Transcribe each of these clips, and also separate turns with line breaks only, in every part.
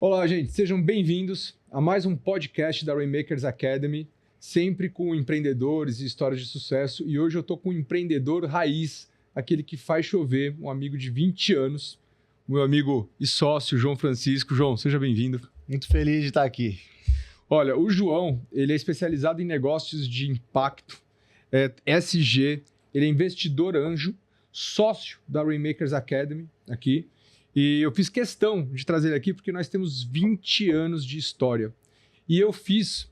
Olá, gente, sejam bem-vindos a mais um podcast da Rainmakers Academy, sempre com empreendedores e histórias de sucesso. E hoje eu estou com um empreendedor raiz, aquele que faz chover, um amigo de 20 anos, meu amigo e sócio, João Francisco. João, seja bem-vindo.
Muito feliz de estar aqui.
Olha, o João, ele é especializado em negócios de impacto, SG, ele é investidor anjo, sócio da Rainmakers Academy aqui. E eu fiz questão de trazer ele aqui porque nós temos 20 anos de história. E eu fiz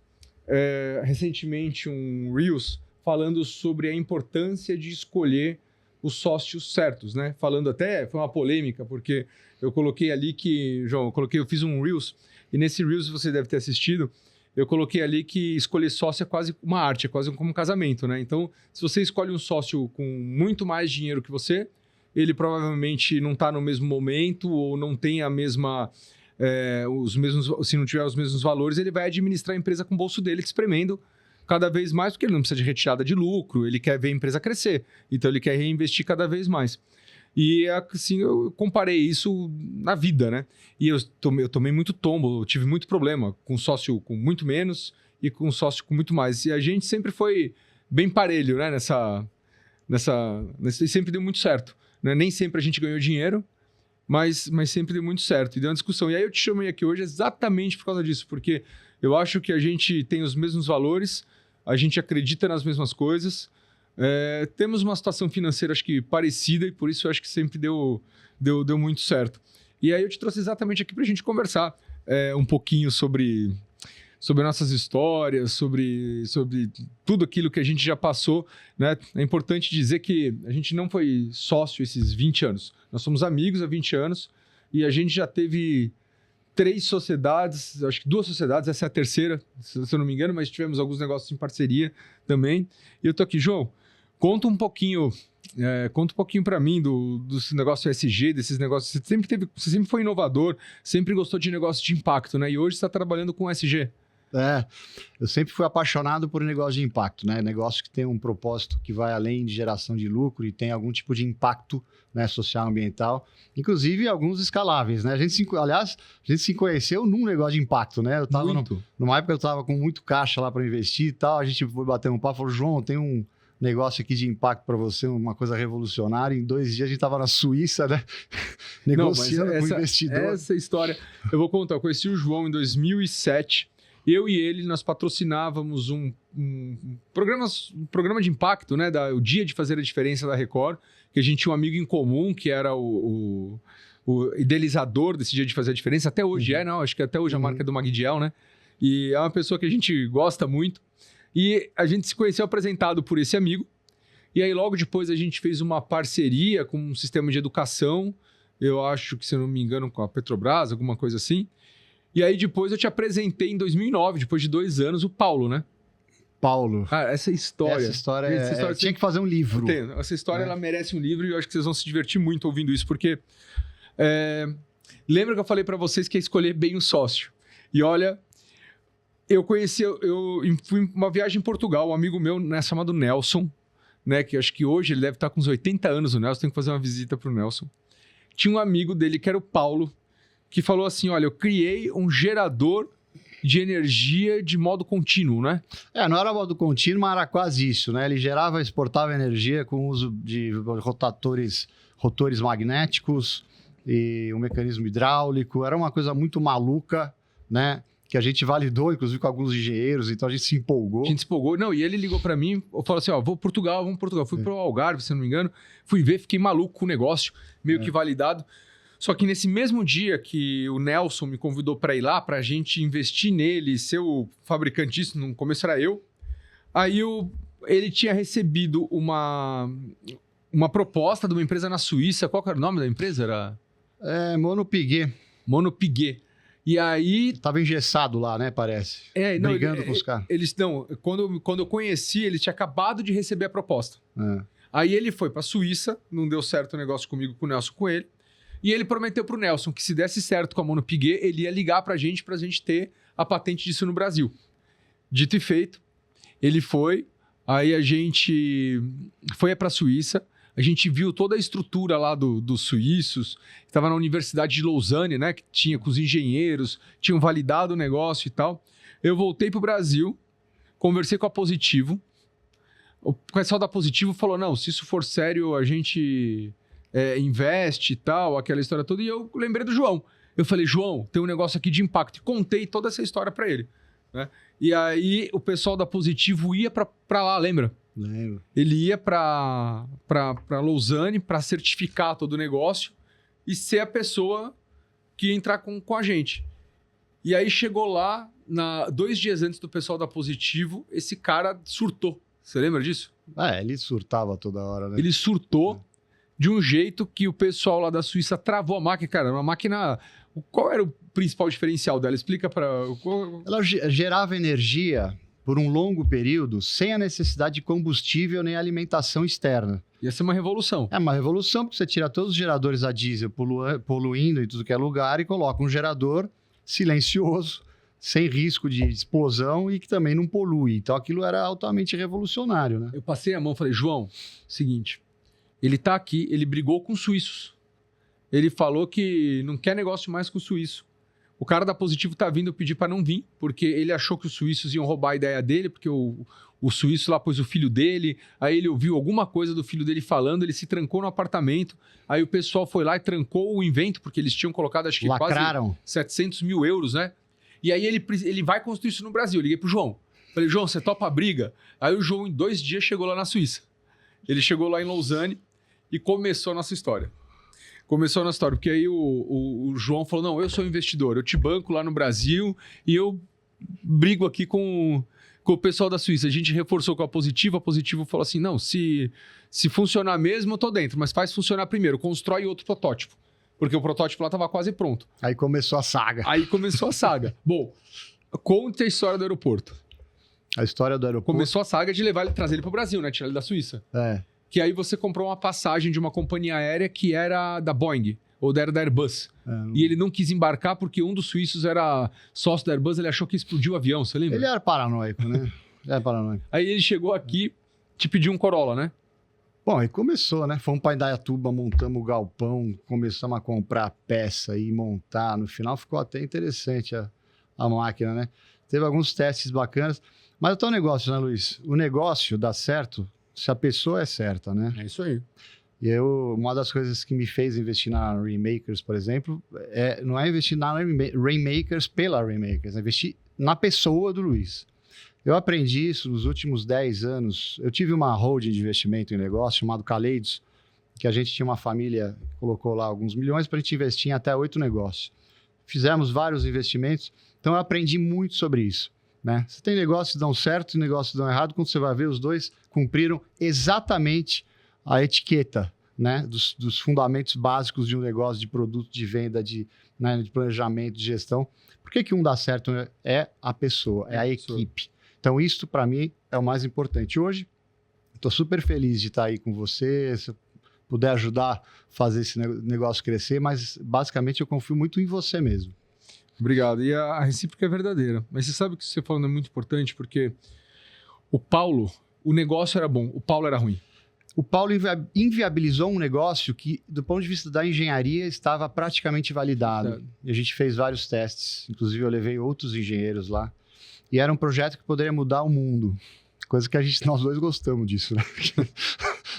recentemente um Reels falando sobre a importância de escolher os sócios certos, né? Falando até, foi uma polêmica, porque eu coloquei ali que, João, eu fiz um Reels, e nesse Reels você deve ter assistido, eu coloquei ali que escolher sócio é quase uma arte, é quase como um casamento, né? Então, se você escolhe um sócio com muito mais dinheiro que você, ele provavelmente não está no mesmo momento ou não tem a mesma, os mesmos, se não tiver os mesmos valores, ele vai administrar a empresa com o bolso dele, espremendo cada vez mais, porque ele não precisa de retirada de lucro, ele quer ver a empresa crescer, então ele quer reinvestir cada vez mais. E assim, eu comparei isso na vida, né? E eu tomei muito tombo, eu tive muito problema com sócio com muito menos e com sócio com muito mais. E a gente sempre foi bem parelho, né? E sempre deu muito certo. Né? Nem sempre a gente ganhou dinheiro, mas sempre deu muito certo. E deu uma discussão. E aí eu te chamei aqui hoje exatamente por causa disso, porque eu acho que a gente tem os mesmos valores, a gente acredita nas mesmas coisas, temos uma situação financeira, acho que parecida, e por isso eu acho que sempre deu muito certo. E aí eu te trouxe exatamente aqui para a gente conversar um pouquinho sobre nossas histórias, sobre tudo aquilo que a gente já passou, né? É importante dizer que a gente não foi sócio esses 20 anos. Nós somos amigos há 20 anos e a gente já teve 3 sociedades, acho que 2 sociedades, essa é a terceira, se eu não me engano, mas tivemos alguns negócios em parceria também. E eu tô aqui, João, conta um pouquinho para mim do negócio SG, desses negócios. Você sempre foi inovador, sempre gostou de negócios de impacto, né? E hoje você está trabalhando com SG.
Eu sempre fui apaixonado por um negócio de impacto, né? Negócio que tem um propósito que vai além de geração de lucro e tem algum tipo de impacto, né, social, ambiental, inclusive alguns escaláveis, né? A gente se conheceu num negócio de impacto, né? Eu tava numa época eu estava com muito caixa lá para investir e tal, a gente foi bater um papo, falou, João, tem um negócio aqui de impacto para você, uma coisa revolucionária. Em 2 dias a gente estava na Suíça, né? Negociando com o investidor.
Essa história, eu vou contar, eu conheci o João em 2007. Eu e ele, nós patrocinávamos um programa de impacto, né? O Dia de Fazer a Diferença da Record, que a gente tinha um amigo em comum, que era o idealizador desse Dia de Fazer a Diferença. Até hoje não? Acho que até hoje a marca é do Magdiel, né? E é uma pessoa que a gente gosta muito. E a gente se conheceu apresentado por esse amigo. E aí, logo depois, a gente fez uma parceria com um sistema de educação. Eu acho que, se eu não me engano, com a Petrobras, alguma coisa assim. E aí depois eu te apresentei em 2009, depois de 2 anos, o Paulo, né?
Paulo.
Ah, essa história
tinha que fazer um livro.
Essa história ela merece um livro e eu acho que vocês vão se divertir muito ouvindo isso, porque lembra que eu falei para vocês que ia escolher bem o sócio. E olha, eu fui uma viagem em Portugal, um amigo meu, né, chamado Nelson, né, que acho que hoje ele deve estar com uns 80 anos, o Nelson, tem que fazer uma visita pro Nelson. Tinha um amigo dele que era o Paulo, que falou assim, olha, eu criei um gerador de energia de modo contínuo, né?
Não era modo contínuo, mas era quase isso, né? Ele gerava e exportava energia com o uso de rotores magnéticos e um mecanismo hidráulico. Era uma coisa muito maluca, né? Que a gente validou, inclusive, com alguns engenheiros, então a gente se empolgou.
Não, e ele ligou para mim, eu falei assim, ó, vamos para Portugal. Fui pro Algarve, se não me engano, fui ver, fiquei maluco com o negócio, meio que validado. Só que nesse mesmo dia que o Nelson me convidou para ir lá, para a gente investir nele, ser o fabricante disso, no começo era eu, aí ele tinha recebido uma proposta de uma empresa na Suíça. Qual que era o nome da empresa?
Monopiguet.
Monopiguet. E aí...
Tava engessado lá, né, parece. Brigando com os caras.
Quando eu conheci, ele tinha acabado de receber a proposta. Aí ele foi para a Suíça, não deu certo o negócio comigo, com o Nelson, com ele. E ele prometeu pro Nelson que se desse certo com a Monopiguet, ele ia ligar pra gente ter a patente disso no Brasil. Dito e feito, ele foi, aí a gente foi pra Suíça, a A gente viu toda a estrutura lá dos suíços, estava na Universidade de Lausanne, né? Que tinha com os engenheiros, tinham validado o negócio e tal. Eu voltei para o Brasil, conversei com a Positivo. O pessoal da Positivo falou, não, se isso for sério, a gente investe e tal, aquela história toda. E eu lembrei do João. Eu falei, João, tem um negócio aqui de impacto. E contei toda essa história para ele. Né? E aí o pessoal da Positivo ia para lá, lembra?
Lembro.
Ele ia para Lausanne para certificar todo o negócio e ser a pessoa que ia entrar com a gente. E aí chegou lá, 2 dias antes do pessoal da Positivo, esse cara surtou. Você lembra disso?
Ele surtava toda hora, né?
Ele surtou de um jeito que o pessoal lá da Suíça travou a máquina. Cara, uma máquina... Qual era o principal diferencial dela? Explica para...
Ela gerava energia por um longo período sem a necessidade de combustível nem alimentação externa.
Ia ser uma revolução.
É uma revolução, porque você tira todos os geradores a diesel poluindo em tudo que é lugar e coloca um gerador silencioso, sem risco de explosão e que também não polui. Então aquilo era altamente revolucionário, né?
Eu passei a mão e falei, João, seguinte, ele tá aqui, ele brigou com os suíços. Ele falou que não quer negócio mais com o suíço. O cara da Positivo tá vindo pedir para não vir, porque ele achou que os suíços iam roubar a ideia dele, porque o suíço lá pôs o filho dele, aí ele ouviu alguma coisa do filho dele falando, ele se trancou no apartamento, aí o pessoal foi lá e trancou o invento, porque eles tinham colocado, acho que
Lacraram.
quase 700 mil euros, né? E aí ele vai construir isso no Brasil. Eu liguei pro João. Falei, João, você topa a briga? Aí o João, em 2 dias, chegou lá na Suíça. Ele chegou lá em Lausanne e começou a nossa história. Porque aí o João falou, não, eu sou investidor, eu te banco lá no Brasil e eu brigo aqui com o pessoal da Suíça. A gente reforçou com a Positivo falou assim, não, se funcionar mesmo, eu tô dentro, mas faz funcionar primeiro, constrói outro protótipo. Porque o protótipo lá estava quase pronto.
Aí começou a saga.
Bom, conta a história do aeroporto.
A história do aeroporto.
Começou a saga de trazer ele para o Brasil, né? Tirar ele da Suíça. Que aí você comprou uma passagem de uma companhia aérea que era da Boeing, ou era da Airbus. E ele não quis embarcar porque um dos suíços era sócio da Airbus, ele achou que explodiu o avião, você lembra?
Ele era paranoico, né?
Aí ele chegou aqui, te pediu um Corolla, né?
Bom, aí começou, né? Fomos para Indaiatuba, montamos o galpão, começamos a comprar peça e montar. No final ficou até interessante a máquina, né? Teve alguns testes bacanas. Mas é o negócio, né, Luiz? O negócio dá certo se a pessoa é certa, né?
É isso aí.
E uma das coisas que me fez investir na Rainmakers, por exemplo, não é investir na Rainmakers pela Rainmakers, é investir na pessoa do Luiz. Eu aprendi isso nos últimos 10 anos. Eu tive uma holding de investimento em negócio chamado Caleidos, que a gente tinha uma família que colocou lá alguns milhões para a gente investir em até 8 negócios. Fizemos vários investimentos, então eu aprendi muito sobre isso. Né? Você tem negócios que dão certo e negócios que dão errado, quando você vai ver, os dois cumpriram exatamente a etiqueta, né? dos fundamentos básicos de um negócio, de produto, de venda, de planejamento, de gestão. Por que um dá certo? É a pessoa, é a equipe. Então, isso, para mim, é o mais importante. Hoje, estou super feliz de estar aí com você, se eu puder ajudar a fazer esse negócio crescer, mas, basicamente, eu confio muito em você mesmo.
Obrigado. E a recíproca é verdadeira. Mas você sabe que você falando é muito importante, porque o Paulo, o negócio era bom, o Paulo era ruim.
O Paulo inviabilizou um negócio que, do ponto de vista da engenharia, estava praticamente validado. Certo. E a gente fez vários testes. Inclusive, eu levei outros engenheiros lá. E era um projeto que poderia mudar o mundo. Coisa que nós dois gostamos disso, né?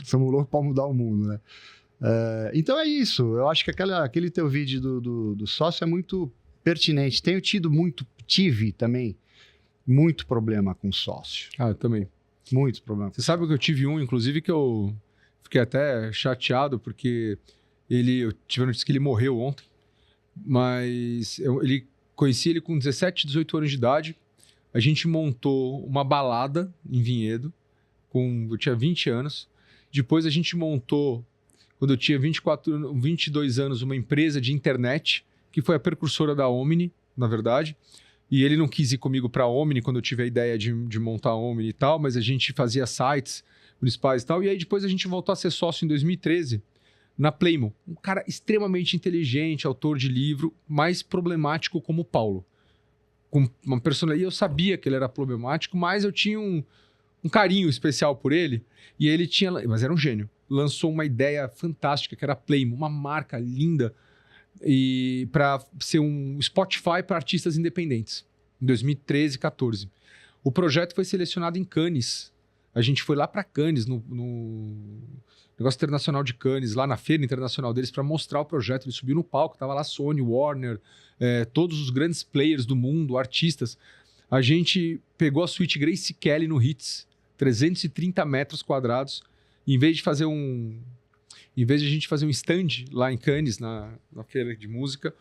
Somos loucos para mudar o mundo, né? Então é isso. Eu acho que aquele teu vídeo do sócio é muito pertinente. Tive também muito problema com sócio.
Eu também.
Muito problema.
Você sabe que eu tive inclusive, que eu fiquei até chateado, porque eu tive a notícia que ele morreu ontem, mas conheci ele com 17, 18 anos de idade. A gente montou uma balada em Vinhedo, eu tinha 20 anos. Depois a gente montou, quando eu tinha 22 anos, uma empresa de internet, que foi a precursora da Omni, na verdade. E ele não quis ir comigo para a Omni quando eu tive a ideia de montar a Omni e tal, mas a gente fazia sites municipais e tal. E aí depois a gente voltou a ser sócio em 2013 na Playmo. Um cara extremamente inteligente, autor de livro, mais problemático como o Paulo. Com uma personalidade. E eu sabia que ele era problemático, mas eu tinha um carinho especial por ele. E ele tinha... Mas era um gênio. Lançou uma ideia fantástica, que era a Playmo, uma marca linda, e para ser um Spotify para artistas independentes, em 2013, 14. O projeto foi selecionado em Cannes. A gente foi lá para Cannes, no negócio internacional de Cannes, lá na feira internacional deles, para mostrar o projeto. Ele subiu no palco, tava lá Sony, Warner, todos os grandes players do mundo, artistas. A gente pegou a suíte Grace Kelly no Ritz, 330 metros quadrados. Em vez de a gente fazer um stand lá em Cannes, na feira de música,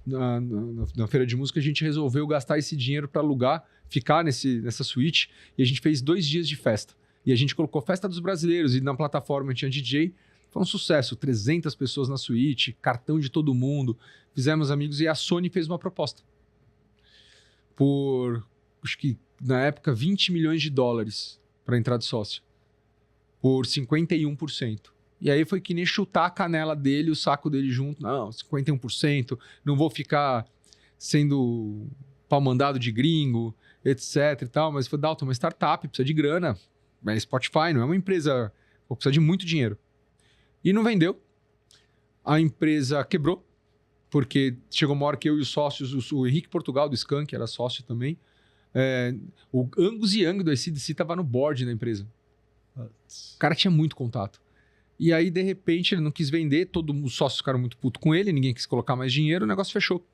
na feira de música, a gente resolveu gastar esse dinheiro para alugar, ficar nessa suíte, e a gente fez 2 dias de festa. E a gente colocou Festa dos Brasileiros, e na plataforma tinha DJ. Foi um sucesso, 300 pessoas na suíte, cartão de todo mundo, fizemos amigos, e a Sony fez uma proposta. Por, acho que na época, $20 milhões para entrar de sócio. Por 51%. E aí foi que nem chutar a canela dele, o saco dele junto. Não, 51%, não vou ficar sendo pau-mandado de gringo, etc e tal. Mas foi, Dalton, uma startup, precisa de grana. É Spotify, não é uma empresa, precisa de muito dinheiro. E não vendeu. A empresa quebrou, porque chegou uma hora que eu e os sócios, o Henrique Portugal do Skank era sócio também, o Angus Young do AC/DC estava no board da empresa. O cara tinha muito contato. E aí, de repente, ele não quis vender, todos os sócios ficaram muito putos com ele, ninguém quis colocar mais dinheiro, o negócio fechou.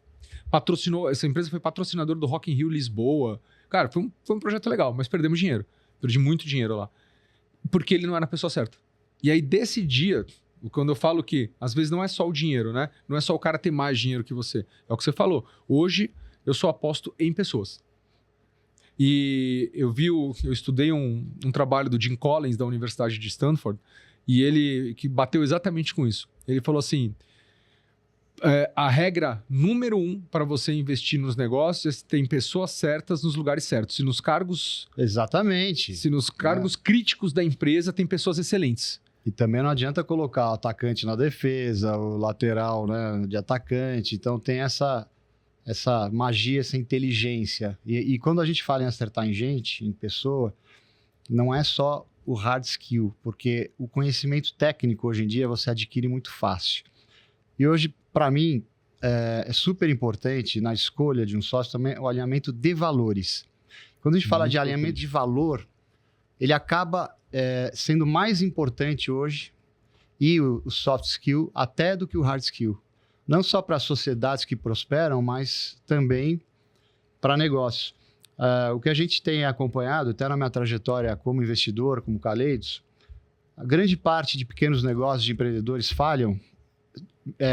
Essa empresa foi patrocinador do Rock in Rio Lisboa. Cara, foi um projeto legal, mas perdemos dinheiro. Perdi muito dinheiro lá. Porque ele não era a pessoa certa. E aí, desse dia, quando eu falo que, às vezes, não é só o dinheiro, né? Não é só o cara ter mais dinheiro que você. É o que você falou. Hoje, eu só aposto em pessoas. E eu estudei um trabalho do Jim Collins, da Universidade de Stanford, e ele que bateu exatamente com isso. Ele falou assim, a regra número 1 para você investir nos negócios é ter pessoas certas nos lugares certos. Se nos cargos...
Exatamente.
Se nos cargos críticos da empresa tem pessoas excelentes.
E também não adianta colocar o atacante na defesa, o lateral, né, de atacante. Então tem essa magia, essa inteligência. E quando a gente fala em acertar em gente, em pessoa, não é só o hard skill, porque o conhecimento técnico hoje em dia você adquire muito fácil. E hoje, para mim, é super importante na escolha de um sócio também o alinhamento de valores. Quando a gente fala de alinhamento de valor, ele acaba sendo mais importante hoje, e o soft skill, até do que o hard skill. Não só para sociedades que prosperam, mas também para negócios. O que a gente tem acompanhado, até na minha trajetória como investidor, como Caleidos, a grande parte de pequenos negócios, de empreendedores falham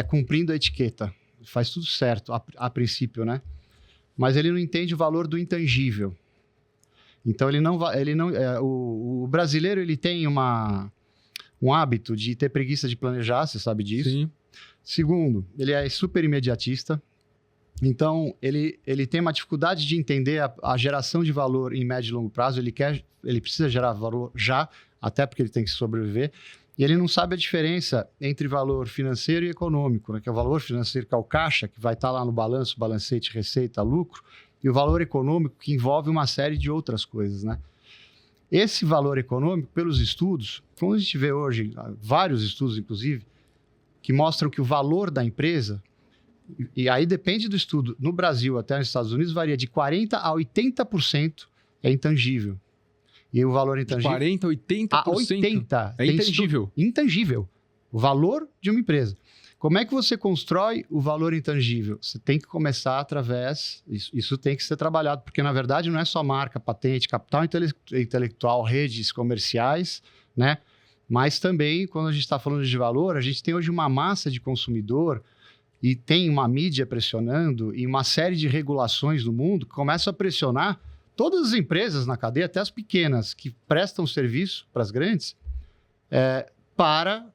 cumprindo a etiqueta. Faz tudo certo, a princípio, né? Mas ele não entende o valor do intangível. Então, o brasileiro ele tem um hábito de ter preguiça de planejar, você sabe disso. Sim. Segundo, ele é super imediatista. Então, ele tem uma dificuldade de entender a geração de valor em médio e longo prazo. Ele precisa gerar valor já, até porque ele tem que sobreviver. E ele não sabe a diferença entre valor financeiro e econômico, né? Que é o valor financeiro, que é o caixa, que vai estar lá no balanço, balancete, receita, lucro, e o valor econômico, que envolve uma série de outras coisas, né? Esse valor econômico, pelos estudos, como a gente vê hoje, vários estudos, inclusive, que mostram que o valor da empresa, e aí depende do estudo, no Brasil até nos Estados Unidos, varia de 40% a 80% é intangível. E o valor intangível...
40%, 80%?
A 80%.
É intangível.
Intangível. O valor de uma empresa. Como é que você constrói o valor intangível? Você tem que começar através... Isso tem que ser trabalhado, porque, na verdade, não é só marca, patente, capital intelectual, redes comerciais, né? Mas também, quando a gente está falando de valor, a gente tem hoje uma massa de consumidor e tem uma mídia pressionando e uma série de regulações no mundo que começam a pressionar todas as empresas na cadeia, até as pequenas, que prestam serviço para as grandes, para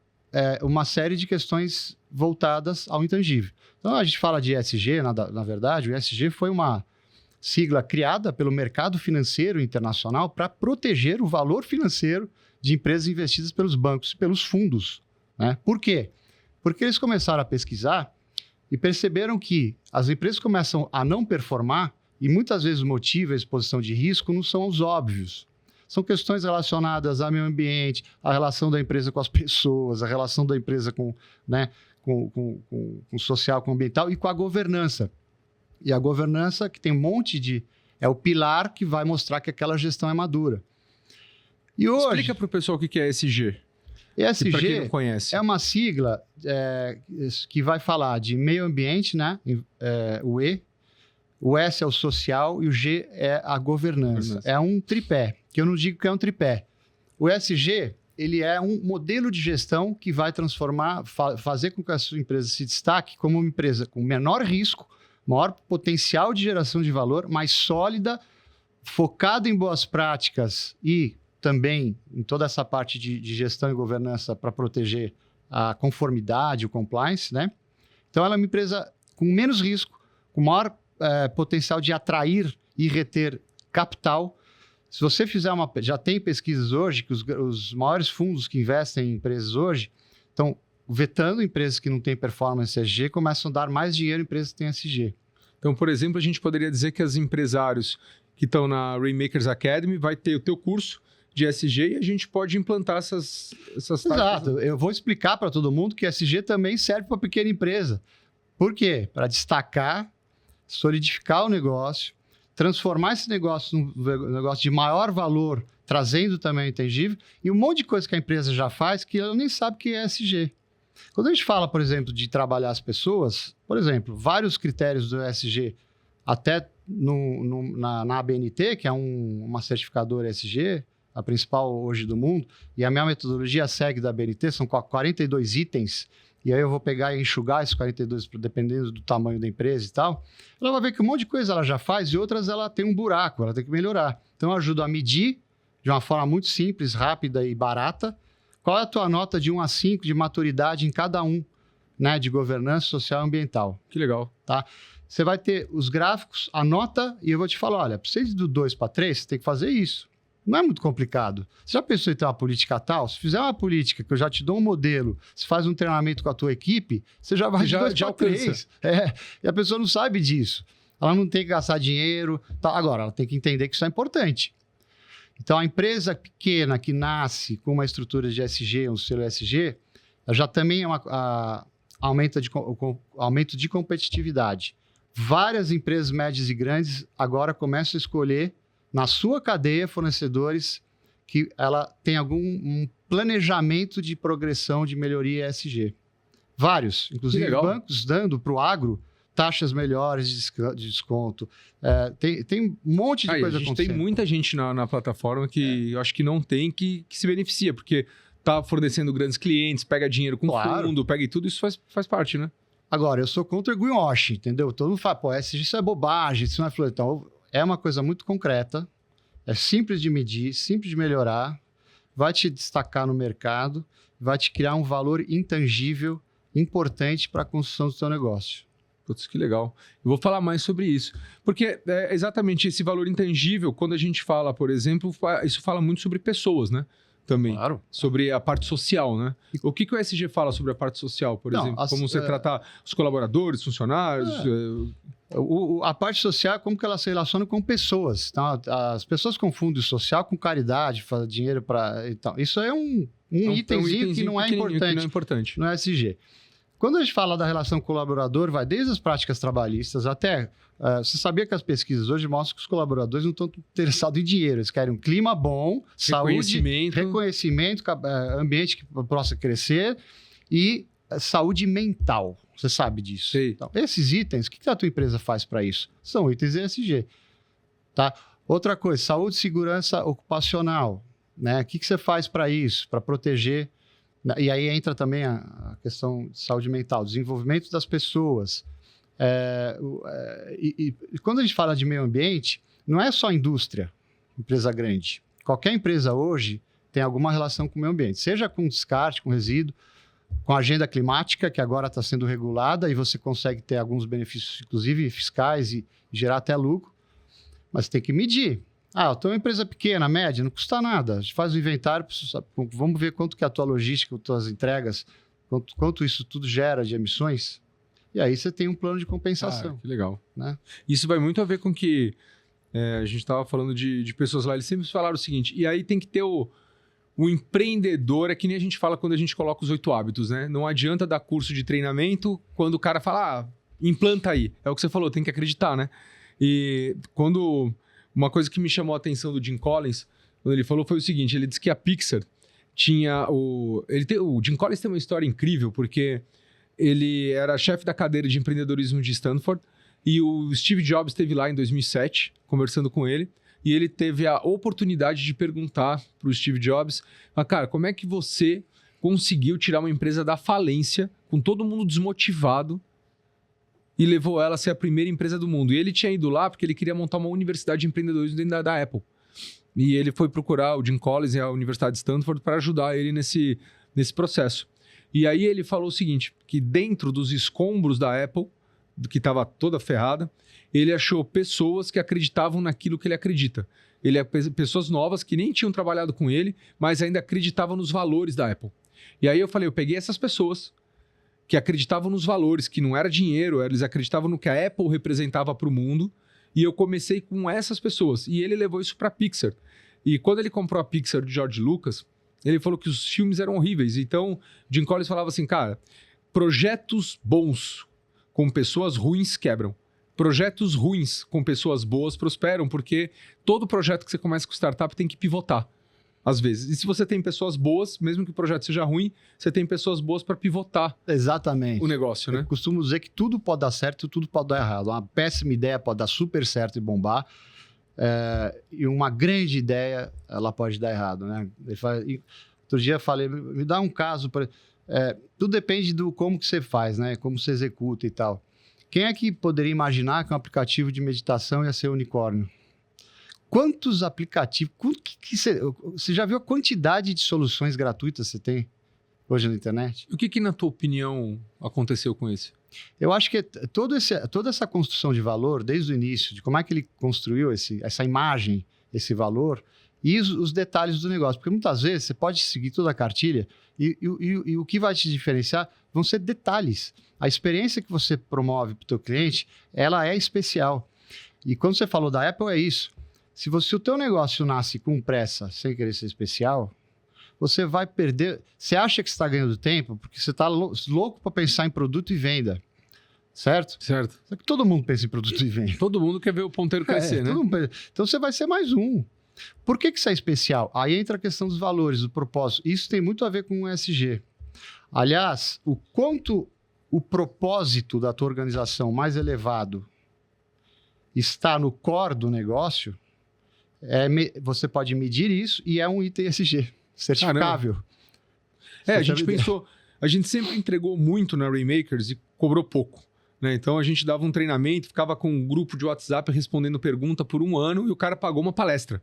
uma série de questões voltadas ao intangível. Então, a gente fala de ESG, na verdade, o ESG foi uma sigla criada pelo mercado financeiro internacional para proteger o valor financeiro de empresas investidas pelos bancos e pelos fundos, né? Por quê? Porque eles começaram a pesquisar e perceberam que as empresas começam a não performar e muitas vezes o motivo, a exposição de risco, não são os óbvios. São questões relacionadas ao meio ambiente, a relação da empresa com as pessoas, a relação da empresa com, né, com o social, com o ambiental e com a governança. E a governança, que tem um monte de... É o pilar que vai mostrar que aquela gestão é madura. E hoje,
explica para o pessoal o que é ESG.
ESG
para quem não conhece.
é uma sigla que vai falar de meio ambiente, né? O E. O S é o social e o G é a governança. É um tripé, que eu não digo que é um tripé. O ESG, ele é um modelo de gestão que vai transformar, fazer com que a sua empresa se destaque como uma empresa com menor risco, maior potencial de geração de valor, mais sólida, focada em boas práticas e também em toda essa parte de gestão e governança para proteger a conformidade, o compliance, né? Então, ela é uma empresa com menos risco, com maior potencial de atrair e reter capital. Se você fizer já tem pesquisas hoje que os maiores fundos que investem em empresas hoje estão vetando empresas que não têm performance ESG, começam a dar mais dinheiro em empresas que têm ESG.
Então, por exemplo, a gente poderia dizer que os empresários que estão na Rainmakers Academy vai ter o teu curso de ESG e a gente pode implantar essas taxas.
Exato. Eu vou explicar para todo mundo que ESG também serve para pequena empresa. Por quê? Para destacar, solidificar o negócio, transformar esse negócio num negócio de maior valor, trazendo também o intangível, e um monte de coisa que a empresa já faz que ela nem sabe que é ESG. Quando a gente fala, por exemplo, de trabalhar as pessoas, por exemplo, vários critérios do ESG, até na ABNT, que é uma certificadora ESG, a principal hoje do mundo, e a minha metodologia segue da ABNT, são 42 itens, e aí eu vou pegar e enxugar esses 42, dependendo do tamanho da empresa e tal, ela vai ver que um monte de coisa ela já faz e outras ela tem um buraco, ela tem que melhorar. Então eu ajudo a medir de uma forma muito simples, rápida e barata, qual é a tua nota de 1 a 5 de maturidade em cada um, né, de governança social e ambiental.
Que legal.
Tá? Você vai ter os gráficos, a nota, e eu vou te falar, olha, para você ir do 2 para 3, você tem que fazer isso. Não é muito complicado. Você já pensou em ter uma política tal? Se fizer uma política que eu já te dou um modelo, se faz um treinamento com a tua equipe, você já vai de 2 para 3. E a pessoa não sabe disso. Ela não tem que gastar dinheiro. Tá. Agora, ela tem que entender que isso é importante. Então, a empresa pequena que nasce com uma estrutura de ESG, um selo ESG, ela já também é aumento de competitividade. Várias empresas médias e grandes agora começam a escolher na sua cadeia fornecedores que ela tem um planejamento de progressão de melhoria ESG. Vários, inclusive bancos dando para o agro taxas melhores de desconto. Tem um monte de coisa acontecendo.
Tem muita gente na plataforma que eu acho que não tem, que se beneficia, porque está fornecendo grandes clientes, pega dinheiro com fundo, pega e tudo, isso faz parte, né?
Agora, eu sou contra o greenwashing, entendeu? Todo mundo fala, pô, isso é bobagem, isso não é flor. Então, é uma coisa muito concreta, é simples de medir, simples de melhorar, vai te destacar no mercado, vai te criar um valor intangível importante para a construção do seu negócio.
Putz, que legal. Eu vou falar mais sobre isso. Porque é exatamente esse valor intangível, quando a gente fala, por exemplo, isso fala muito sobre pessoas, né? Também. Claro. Sobre a parte social, né? O que o ESG fala sobre a parte social, por exemplo? Como você tratar os colaboradores, funcionários...
A parte social é como que ela se relaciona com pessoas. Então, as pessoas confundem o social com caridade, fazer dinheiro para... Então, isso é um itemzinho que não é importante. No ESG. Quando a gente fala da relação colaborador, vai desde as práticas trabalhistas até... você sabia que as pesquisas hoje mostram que os colaboradores não estão interessados em dinheiro. Eles querem um clima bom, saúde, reconhecimento, ambiente que possa crescer e saúde mental. Você sabe disso. Então, esses itens, o que a tua empresa faz para isso? São itens ESG. Tá? Outra coisa, saúde e segurança ocupacional. Né? O que você faz para isso? Para proteger... E aí entra também a questão de saúde mental, desenvolvimento das pessoas. E quando a gente fala de meio ambiente, não é só indústria, empresa grande. Qualquer empresa hoje tem alguma relação com o meio ambiente, seja com descarte, com resíduo, com a agenda climática, que agora está sendo regulada e você consegue ter alguns benefícios, inclusive fiscais, e gerar até lucro, mas tem que medir. Eu tenho uma empresa pequena, média, não custa nada. A gente faz o inventário, vamos ver quanto que a tua logística, as tuas entregas, quanto isso tudo gera de emissões. E aí você tem um plano de compensação.
Que legal.
Né?
Isso vai muito a ver com que A gente estava falando de pessoas lá, eles sempre falaram o seguinte, e aí tem que ter o empreendedor, é que nem a gente fala quando a gente coloca os 8 hábitos, né? Não adianta dar curso de treinamento quando o cara fala, implanta aí. É o que você falou, tem que acreditar, né? E uma coisa que me chamou a atenção do Jim Collins, quando ele falou, foi o seguinte, ele disse que a Pixar tinha o Jim Collins tem uma história incrível, porque ele era chefe da cadeira de empreendedorismo de Stanford, e o Steve Jobs esteve lá em 2007, conversando com ele, e ele teve a oportunidade de perguntar para o Steve Jobs, cara, como é que você conseguiu tirar uma empresa da falência, com todo mundo desmotivado, e levou ela a ser a primeira empresa do mundo? E ele tinha ido lá porque ele queria montar uma universidade de empreendedorismo dentro da Apple. E ele foi procurar o Jim Collins e a Universidade de Stanford para ajudar ele nesse processo. E aí ele falou o seguinte, que dentro dos escombros da Apple, que estava toda ferrada, ele achou pessoas que acreditavam naquilo que ele acredita. Pessoas novas que nem tinham trabalhado com ele, mas ainda acreditavam nos valores da Apple. E aí eu falei, eu peguei essas pessoas que acreditavam nos valores, que não era dinheiro, eles acreditavam no que a Apple representava para o mundo, e eu comecei com essas pessoas. E ele levou isso para a Pixar. E quando ele comprou a Pixar de George Lucas, ele falou que os filmes eram horríveis. Então, Jim Collins falava assim, cara, projetos bons com pessoas ruins quebram. Projetos ruins com pessoas boas prosperam, porque todo projeto que você começa com startup tem que pivotar, às vezes. E se você tem pessoas boas, mesmo que o projeto seja ruim, você tem pessoas boas para pivotar.
Exatamente.
O negócio, né?
Eu costumo dizer que tudo pode dar certo e tudo pode dar errado. Uma péssima ideia pode dar super certo e bombar, e uma grande ideia, ela pode dar errado, né? Outro dia eu falei, me dá um caso... tudo depende do como que você faz, né? Como você executa e tal. Quem é que poderia imaginar que um aplicativo de meditação ia ser unicórnio? Quantos aplicativos... Você já viu a quantidade de soluções gratuitas que você tem hoje na internet?
O que na tua opinião aconteceu com isso?
Eu acho que toda essa construção de valor, desde o início, de como é que ele construiu essa imagem, esse valor, e os detalhes do negócio. Porque muitas vezes você pode seguir toda a cartilha e o que vai te diferenciar vão ser detalhes. A experiência que você promove para o teu cliente, ela é especial. E quando você falou da Apple, é isso. Se o teu negócio nasce com pressa, sem querer ser especial, você vai perder... Você acha que você está ganhando tempo porque você está louco para pensar em produto e venda. Certo?
Certo.
Só que todo mundo pensa em produto e venda.
Todo mundo quer ver o ponteiro crescer, né?
Então você vai ser mais um. Por que isso é especial? Aí entra a questão dos valores, do propósito. Isso tem muito a ver com o ESG. Aliás, o quanto o propósito da tua organização mais elevado está no core do negócio, você pode medir isso e é um item ESG, certificável.
A gente sempre entregou muito na Rainmakers e cobrou pouco. Né? Então a gente dava um treinamento, ficava com um grupo de WhatsApp respondendo pergunta por 1 ano e o cara pagou uma palestra.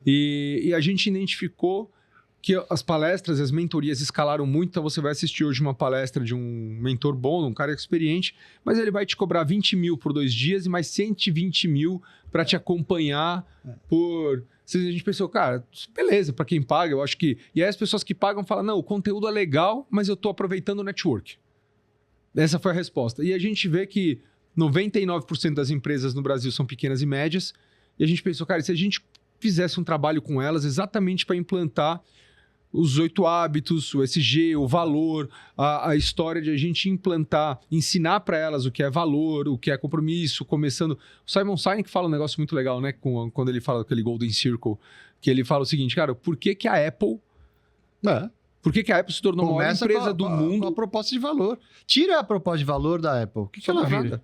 E a gente identificou que as palestras, as mentorias escalaram muito, então você vai assistir hoje uma palestra de um mentor bom, um cara experiente, mas ele vai te cobrar 20 mil por 2 dias e mais 120 mil para te acompanhar por... A gente pensou, cara, beleza, para quem paga, eu acho que... E aí as pessoas que pagam falam, não, o conteúdo é legal, mas eu estou aproveitando o network. Essa foi a resposta. E a gente vê que 99% das empresas no Brasil são pequenas e médias, e a gente pensou, cara, se a gente fizesse um trabalho com elas exatamente para implantar os 8 hábitos, o ESG, o valor, a história de a gente implantar, ensinar para elas o que é valor, o que é compromisso, começando... O Simon Sinek fala um negócio muito legal, né? Quando ele fala daquele Golden Circle, que ele fala o seguinte, cara, por que a Apple... Por que a Apple se tornou a maior empresa do mundo?
Com a proposta de valor. Tira a proposta de valor da Apple. O que ela vira?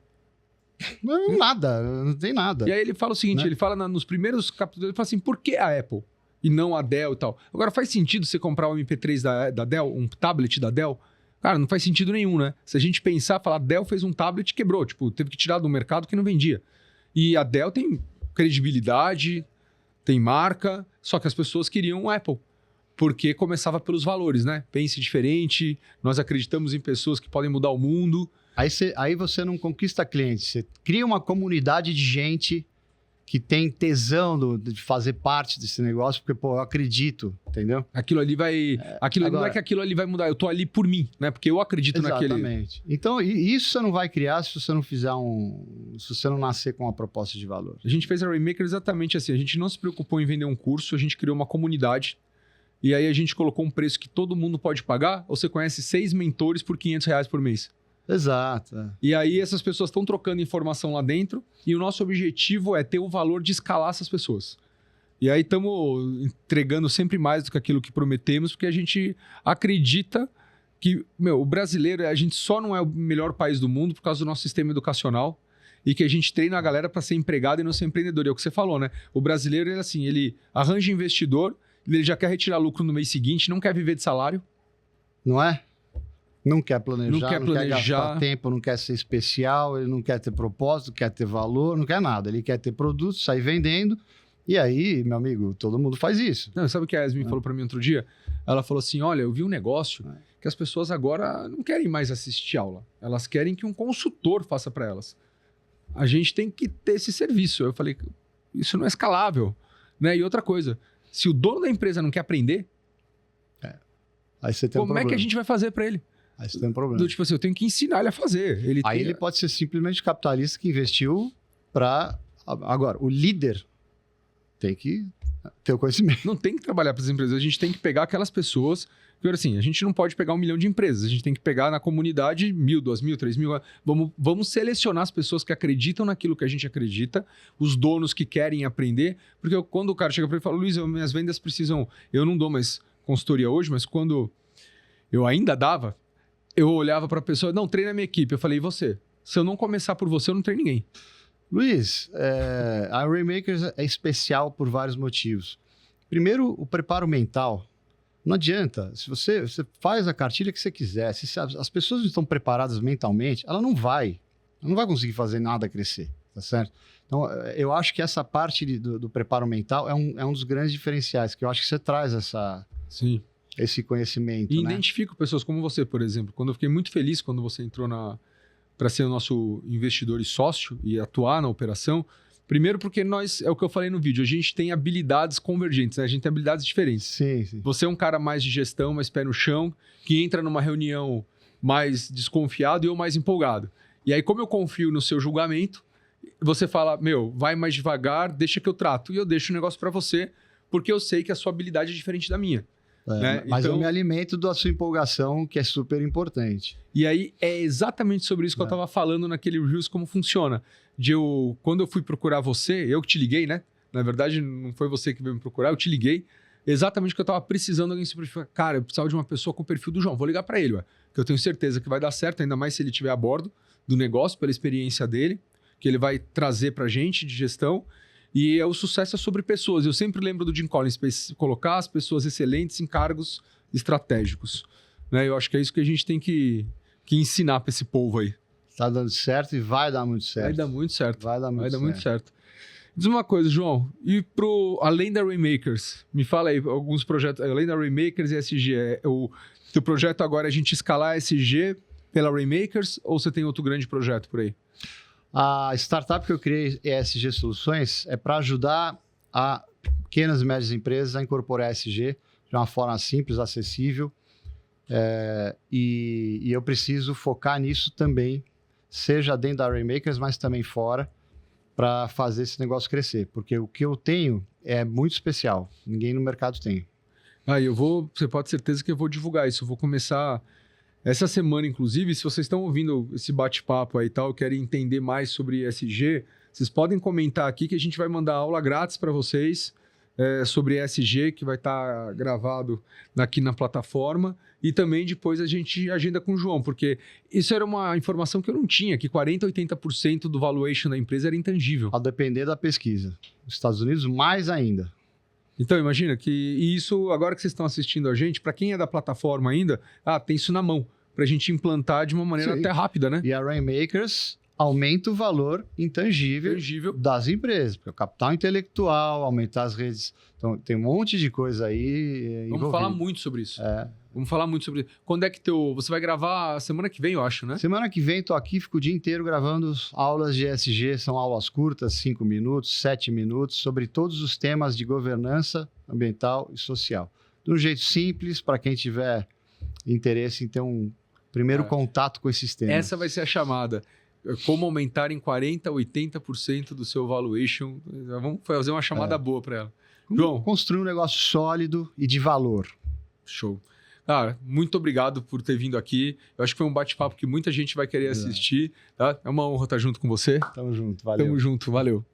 Nada, não tem nada.
E aí ele fala o seguinte, ele fala nos primeiros capítulos, ele fala assim, por que a Apple e não a Dell e tal? Agora, faz sentido você comprar um MP3 da Dell, um tablet da Dell? Cara, não faz sentido nenhum, né? Se a gente pensar, falar, Dell fez um tablet e quebrou, tipo, teve que tirar do mercado que não vendia. E a Dell tem credibilidade, tem marca, só que as pessoas queriam o Apple. Porque começava pelos valores, né? Pense diferente, nós acreditamos em pessoas que podem mudar o mundo.
Aí você não conquista clientes, você cria uma comunidade de gente que tem tesão de fazer parte desse negócio, porque, pô, eu acredito, entendeu?
Aquilo ali vai... Agora, não é que aquilo ali vai mudar, eu tô ali por mim, né? Porque eu acredito naquele...
Exatamente. Então, isso você não vai criar se você não fizer se você não nascer com uma proposta de valor.
A gente fez a Rainmaker exatamente assim, a gente não se preocupou em vender um curso, a gente criou uma comunidade, e aí a gente colocou um preço que todo mundo pode pagar, ou você conhece 6 mentores por R$500 por mês.
Exato.
E aí essas pessoas estão trocando informação lá dentro e o nosso objetivo é ter o valor de escalar essas pessoas. E aí estamos entregando sempre mais do que aquilo que prometemos, porque a gente acredita que, o brasileiro, a gente só não é o melhor país do mundo por causa do nosso sistema educacional e que a gente treina a galera para ser empregado e não ser empreendedor. E é o que você falou, né? O brasileiro, ele arranja investidor, ele já quer retirar lucro no mês seguinte, não quer viver de salário.
Não é? Não quer planejar, não quer gastar tempo, não quer ser especial, ele não quer ter propósito, quer ter valor, não quer nada. Ele quer ter produto, sair vendendo. E aí, meu amigo, todo mundo faz isso.
Não, sabe o que a Yasmin falou para mim outro dia? Ela falou assim, olha, eu vi um negócio que as pessoas agora não querem mais assistir aula. Elas querem que um consultor faça para elas. A gente tem que ter esse serviço. Eu falei, isso não é escalável. Né? E outra coisa, se o dono da empresa não quer aprender,
aí você tem
como é que a gente vai fazer para ele?
Aí você tem um problema.
Tipo assim, eu tenho que ensinar ele a fazer.
Ele pode ser simplesmente capitalista que investiu para... Agora, o líder tem que ter o conhecimento.
Não tem que trabalhar para as empresas. A gente tem que pegar aquelas pessoas... Porque, assim, a gente não pode pegar 1 milhão de empresas. A gente tem que pegar na comunidade 1.000, 2.000, 3.000. Vamos selecionar as pessoas que acreditam naquilo que a gente acredita, os donos que querem aprender. Porque quando o cara chega para mim e fala, Luiz, minhas vendas precisam... Eu não dou mais consultoria hoje, mas quando eu ainda dava... Eu olhava para a pessoa, não, treina a minha equipe. Eu falei, e você? Se eu não começar por você, eu não treino ninguém.
Luiz, a Rainmakers é especial por vários motivos. Primeiro, o preparo mental. Não adianta. Se você faz a cartilha que você quiser, se as pessoas não estão preparadas mentalmente, ela não vai conseguir fazer nada crescer, tá certo? Então, eu acho que essa parte do preparo mental é um dos grandes diferenciais, que eu acho que você traz
Sim.
Esse conhecimento.
E identifico pessoas como você, por exemplo. Quando eu fiquei muito feliz quando você entrou para ser o nosso investidor e sócio e atuar na operação. Primeiro porque é o que eu falei no vídeo, a gente tem habilidades convergentes, né? A gente tem habilidades diferentes.
Sim.
Você é um cara mais de gestão, mais pé no chão, que entra numa reunião mais desconfiado e eu mais empolgado. E aí, como eu confio no seu julgamento, você fala, vai mais devagar, deixa que eu trato. E eu deixo o negócio para você, porque eu sei que a sua habilidade é diferente da minha. Né?
Mas
então,
eu me alimento da sua empolgação, que é super importante.
E aí é exatamente sobre isso que eu estava falando naquele Reels, como funciona. Quando eu fui procurar você, eu que te liguei, né? Na verdade, não foi você que veio me procurar, eu te liguei. Exatamente porque eu estava precisando de alguém se perfil. Cara, eu precisava de uma pessoa com o perfil do João. Vou ligar para ele, que eu tenho certeza que vai dar certo, ainda mais se ele estiver a bordo do negócio, pela experiência dele, que ele vai trazer para a gente de gestão. E o sucesso é sobre pessoas. Eu sempre lembro do Jim Collins, colocar as pessoas excelentes em cargos estratégicos. Né? Eu acho que é isso que a gente tem que ensinar para esse povo aí.
Tá dando certo e vai dar muito certo.
Vai dar muito certo.
Vai dar muito certo.
Diz uma coisa, João. E além da Rainmakers, me fala aí alguns projetos. Além da Rainmakers e SG, o teu projeto agora é a gente escalar a SG pela Rainmakers ou você tem outro grande projeto por aí?
A startup que eu criei, ESG Soluções, é para ajudar a pequenas e médias empresas a incorporar ESG de uma forma simples, acessível. E eu preciso focar nisso também, seja dentro da Rainmakers, mas também fora, para fazer esse negócio crescer. Porque o que eu tenho é muito especial. Ninguém no mercado tem.
Você pode ter certeza que eu vou divulgar isso. Eu vou começar... Essa semana, inclusive, se vocês estão ouvindo esse bate-papo aí e tal, querem entender mais sobre ESG, vocês podem comentar aqui que a gente vai mandar aula grátis para vocês sobre ESG, que vai estar gravado aqui na plataforma. E também depois a gente agenda com o João, porque isso era uma informação que eu não tinha, que 40%, 80% do valuation da empresa era intangível.
A depender da pesquisa. Nos Estados Unidos, mais ainda.
Então, imagina que isso, agora que vocês estão assistindo a gente, para quem é da plataforma ainda, tem isso na mão, para a gente implantar de uma maneira até rápida, né?
E a Rainmakers aumenta o valor intangível das empresas, porque o capital intelectual, aumentar as redes. Então, tem um monte de coisa aí
Vamos falar muito sobre isso. Vamos falar muito sobre... Quando é que você vai gravar semana que vem, eu acho, né?
Semana que vem tô aqui, fico o dia inteiro gravando aulas de ESG, são aulas curtas, 5 minutos, 7 minutos, sobre todos os temas de governança ambiental e social. De um jeito simples, para quem tiver interesse em ter um primeiro contato com esses temas.
Essa vai ser a chamada. Como aumentar em 40%, 80% do seu valuation. Vamos fazer uma chamada boa para ela. João,
construir um negócio sólido e de valor.
Show. Cara, muito obrigado por ter vindo aqui. Eu acho que foi um bate-papo que muita gente vai querer assistir. Tá? É uma honra estar junto com você.
Tamo junto, valeu.
Tamo junto, valeu.